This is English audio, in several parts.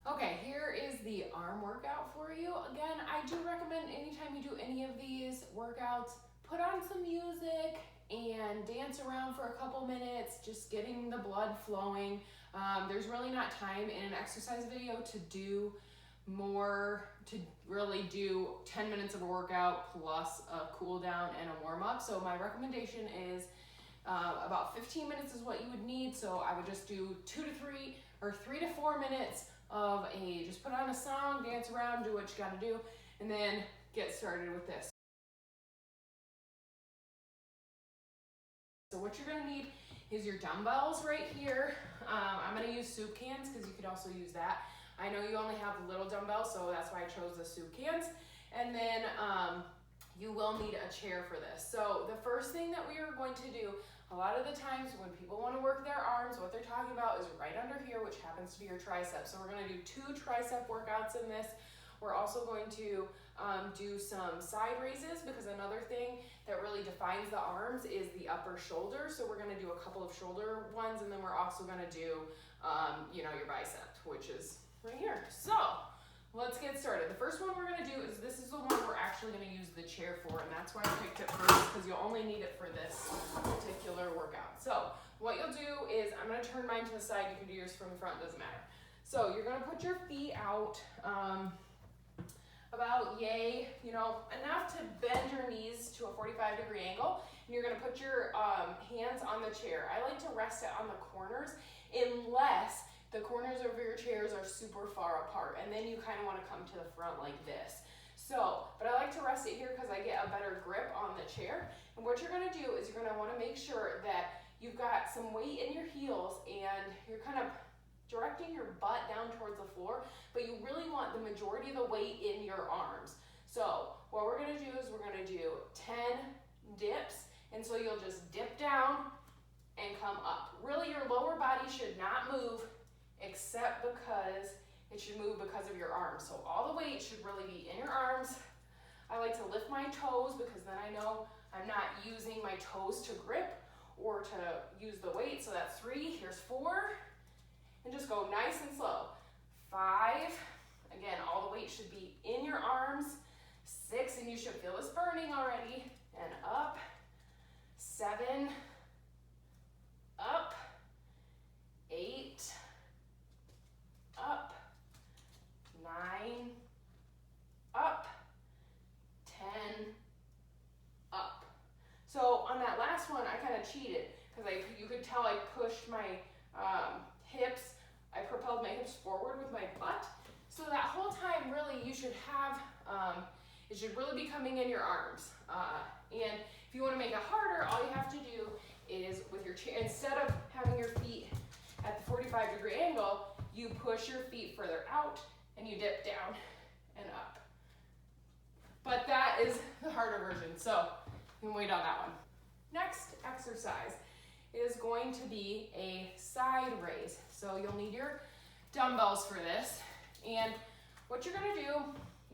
Okay, here is the arm workout for you. Again, I do recommend anytime you do any of these workouts, put on some music and dance around for a couple minutes, just getting the blood flowing. There's really not time in an exercise video to do more, to really do 10 minutes of a workout plus a cool down and a warm up. So my recommendation is about 15 minutes is what you would need. So I would just do 2 to 3 or 3 to 4 minutes of just put on a song, dance around, do what you gotta do, and then get started with this. So what you're gonna need is your dumbbells right here. I'm gonna use soup cans because you could also use that. I know you only have little dumbbells, so that's why I chose the soup cans. And then you will need a chair for this. So the first thing that we are going to do, a lot of the times when people want to work their arms, what they're talking about is right under here, which happens to be your triceps. So we're going to do 2 tricep workouts in this. We're also going to do some side raises, because another thing that really defines the arms is the upper shoulder. So we're going to do a couple of shoulder ones, and then we're also going to do your bicep, which is right here. So let's get started. The first one we're going to do is, this is the one we're actually going to use the chair for, and that's why I picked it first, because you'll only need it for this particular workout. So what you'll do is, I'm going to turn mine to the side. You can do yours from the front, doesn't matter. So you're going to put your feet out about enough to bend your knees to a 45-degree angle, and you're going to put your hands on the chair. I like to rest it on the corners, unless the corners of your chairs are super far apart, and then you kind of want to come to the front like this. So, but I like to rest it here because I get a better grip on the chair. And what you're going to do is you're going to want to make sure that you've got some weight in your heels, and you're kind of directing your butt down towards the floor, but you really want the majority of the weight in your arms. So what we're going to do is we're going to do 10 dips, and so you'll just dip down and come up. Really, your lower body should not move, except because it should move because of your arms. So all the weight should really be in your arms. I like to lift my toes because then I know I'm not using my toes to grip or to use the weight. So that's 3, here's 4, and just go nice and slow. 5, again, all the weight should be in your arms. 6, and you should feel this burning already, and up. 7, up. 8, up. 9, up. 10, up. So on that last one, I kind of cheated because you could tell I pushed my hips. I propelled my hips forward with my butt. So that whole time, really, you should have, it should really be coming in your arms. And if you want to make it harder, all you have to do is with your chair, instead of having your feet at the 45-degree angle, you push your feet further out and you dip down and up. But that is the harder version, so you can wait on that one. Next exercise is going to be a side raise. So you'll need your dumbbells for this. And what you're going to do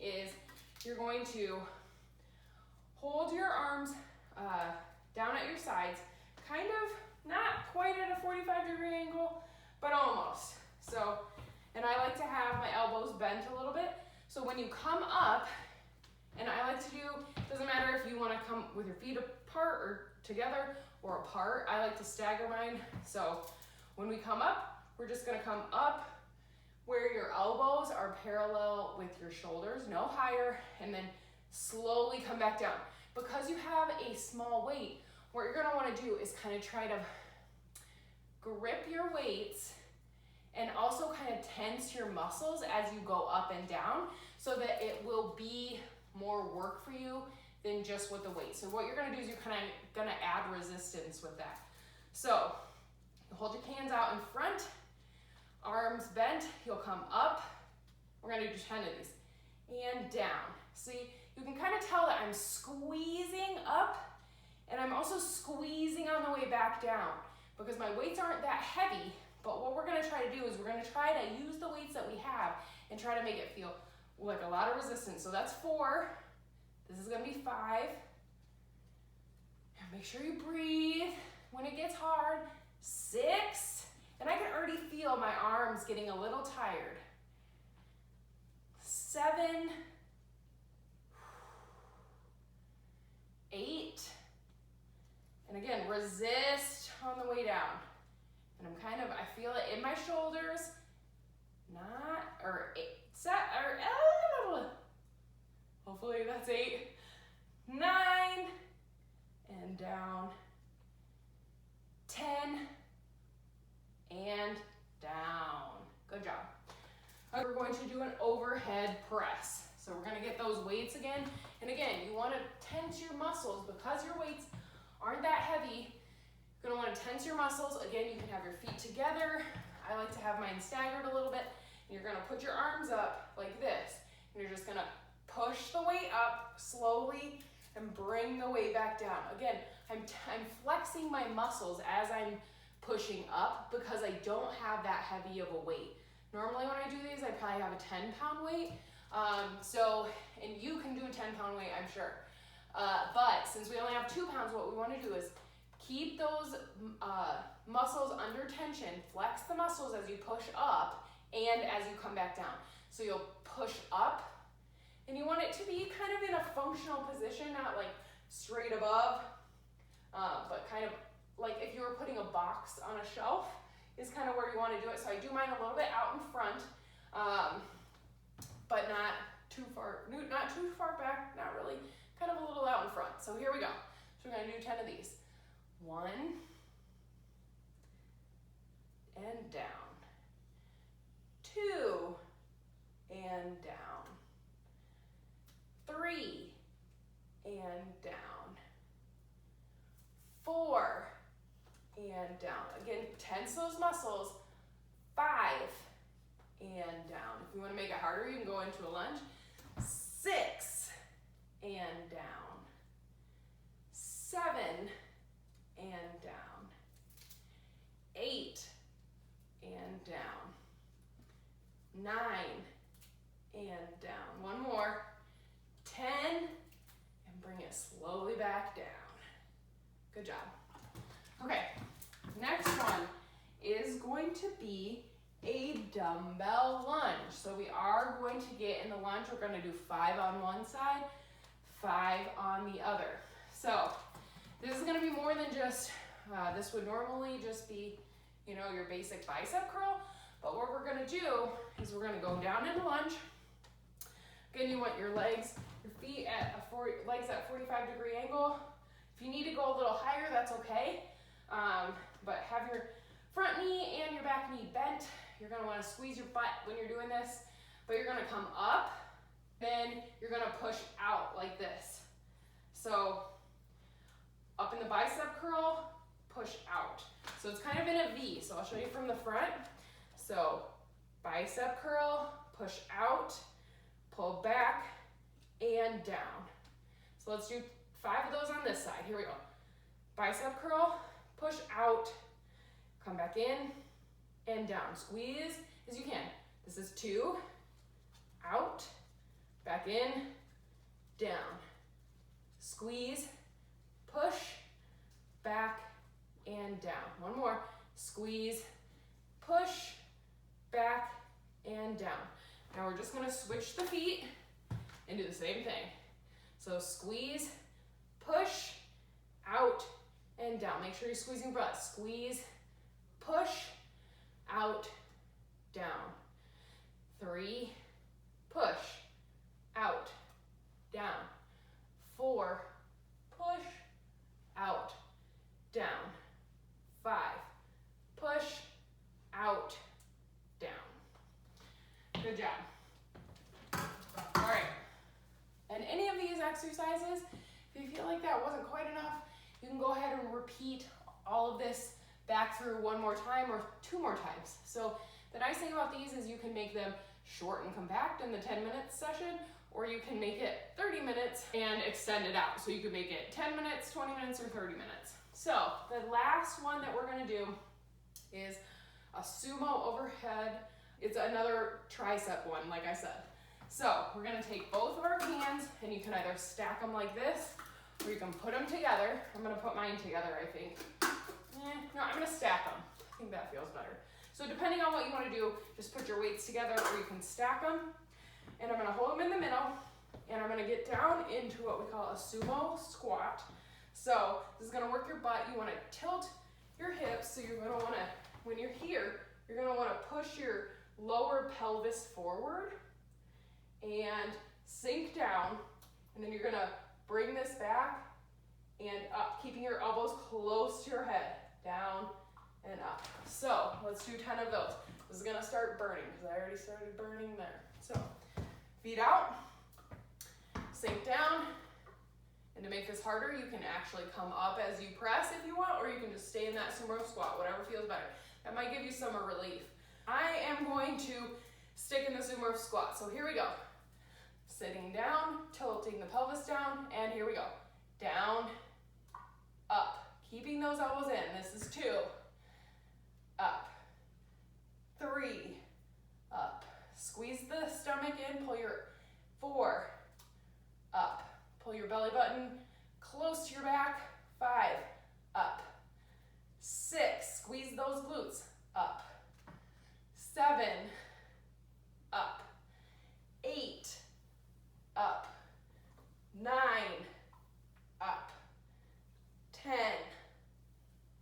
is you're going to hold your arms down at your sides, kind of not quite at a 45-degree angle, but almost. So, and I like to have my elbows bent a little bit. So when you come up, and I like to do, doesn't matter if you want to come with your feet apart or together or apart, I like to stagger mine. So when we come up, we're just going to come up where your elbows are parallel with your shoulders, no higher, and then slowly come back down. Because you have a small weight, what you're going to want to do is kind of try to grip your weights and also kind of tense your muscles as you go up and down, so that it will be more work for you than just with the weight. So what you're going to do is you're kind of going to add resistance with that. So you hold your hands out in front, arms bent, you'll come up. We're going to do 10 of these. And down. See, you can kind of tell that I'm squeezing up, and I'm also squeezing on the way back down, because my weights aren't that heavy. But what we're going to try to do is we're going to try to use the weights that we have and try to make it feel like a lot of resistance. So that's 4. This is going to be 5. And make sure you breathe when it gets hard. 6. And I can already feel my arms getting a little tired. 7, 8, and again, resist on the way down. And I feel it in my shoulders, hopefully that's 8, 9, and down, 10, and down. Good job. Okay, we're going to do an overhead press. So we're gonna get those weights again. And again, you wanna tense your muscles because your weights aren't that heavy. You're gonna wanna tense your muscles. Again, you can have your feet together. I like to have mine staggered a little bit. And you're gonna put your arms up like this. And you're just gonna push the weight up slowly and bring the weight back down. Again, I'm flexing my muscles as I'm pushing up because I don't have that heavy of a weight. Normally when I do these, I probably have a 10-pound weight. And you can do a 10-pound weight, I'm sure. But since we only have 2 pounds, what we wanna do is keep those muscles under tension, flex the muscles as you push up and as you come back down. So you'll push up, and you want it to be kind of in a functional position, not like straight above, but kind of like if you were putting a box on a shelf is kind of where you want to do it. So I do mine a little bit out in front, but not too far back, not really, kind of a little out in front. So here we go. So we're going to do 10 of these. 1, and down. 2, and down. 3, and down. 4, and down. Again, tense those muscles. 5, and down. If you want to make it harder, you can go into a lunge. 6, and down. 7, and down. 8, and down. 9, and down. One more. 10, and bring it slowly back down. Good job. Okay, next one is going to be a dumbbell lunge. So we are going to get in the lunge, we're going to do 5 on one side, 5 on the other. So this is going to be more than just, this would normally just be, your basic bicep curl. But what we're going to do is we're going to go down in the lunge. Again, you want your legs, your feet at legs at 45-degree angle. If you need to go a little higher, that's okay. But have your front knee and your back knee bent. You're gonna wanna squeeze your butt when you're doing this, but you're gonna come up, then you're gonna push out like this. So up in the bicep curl, push out. So it's kind of in a V, so I'll show you from the front. So bicep curl, push out, pull back, and down. So let's do 5 of those on this side. Here we go. Bicep curl, push out, come back in, and down. Squeeze as you can. This is 2, out, back in, down. Squeeze, push, back, and down. One more. Squeeze, push, back, and down. Now we're just gonna switch the feet and do the same thing. So squeeze, push, out, and down. Make sure you're squeezing your butt. Squeeze, push, out, down. 3, push, out, down. 4, push, out, down. 5, push, out, down. Good job. All right. And any of these exercises, if you feel like that wasn't quite enough, you can go ahead and repeat all of this back through 1 more time or 2 more times. So the nice thing about these is you can make them short and compact in the 10-minute session, or you can make it 30 minutes and extend it out. So you can make it 10 minutes, 20 minutes, or 30 minutes. So the last one that we're gonna do is a sumo overhead. It's another tricep one, like I said. So we're gonna take both of our hands, and you can either stack them like this, or you can put them together. I'm gonna put mine together, I think. No, I'm gonna stack them. I think that feels better. So depending on what you wanna do, just put your weights together, or you can stack them. and I'm gonna hold them in the middle, and I'm gonna get down into what we call a sumo squat. So this is gonna work your butt. You wanna tilt your hips, so you're gonna wanna, when you're here, you're gonna wanna push your lower pelvis forward and sink down, and then you're gonna bring this back and up, keeping your elbows close to your head, down and up. So let's do 10 of those. This is gonna start burning, because I already started burning there. So feet out, sink down, and to make this harder, you can actually come up as you press if you want, or you can just stay in that sumo squat, whatever feels better. That might give you some relief. I am going to stick in the sumo squat, so here we go. Sitting down, tilting the pelvis down, and here we go. Down, up. Keeping those elbows in. This is 2. Up. 3. Up. Squeeze the stomach in, pull your 4. Up. Pull your belly button close to your back. 5. Up. 6. Squeeze those glutes. Up. 7. Up. 8. Up. 9. Up. 10.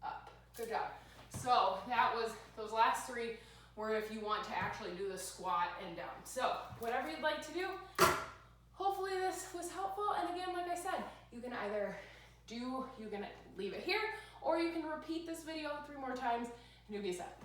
Up. Good job. So that was, those last 3 were if you want to actually do the squat and down. So whatever you'd like to do, hopefully this was helpful. And again, like I said, you can either you can leave it here, or you can repeat this video 3 more times and you'll be set.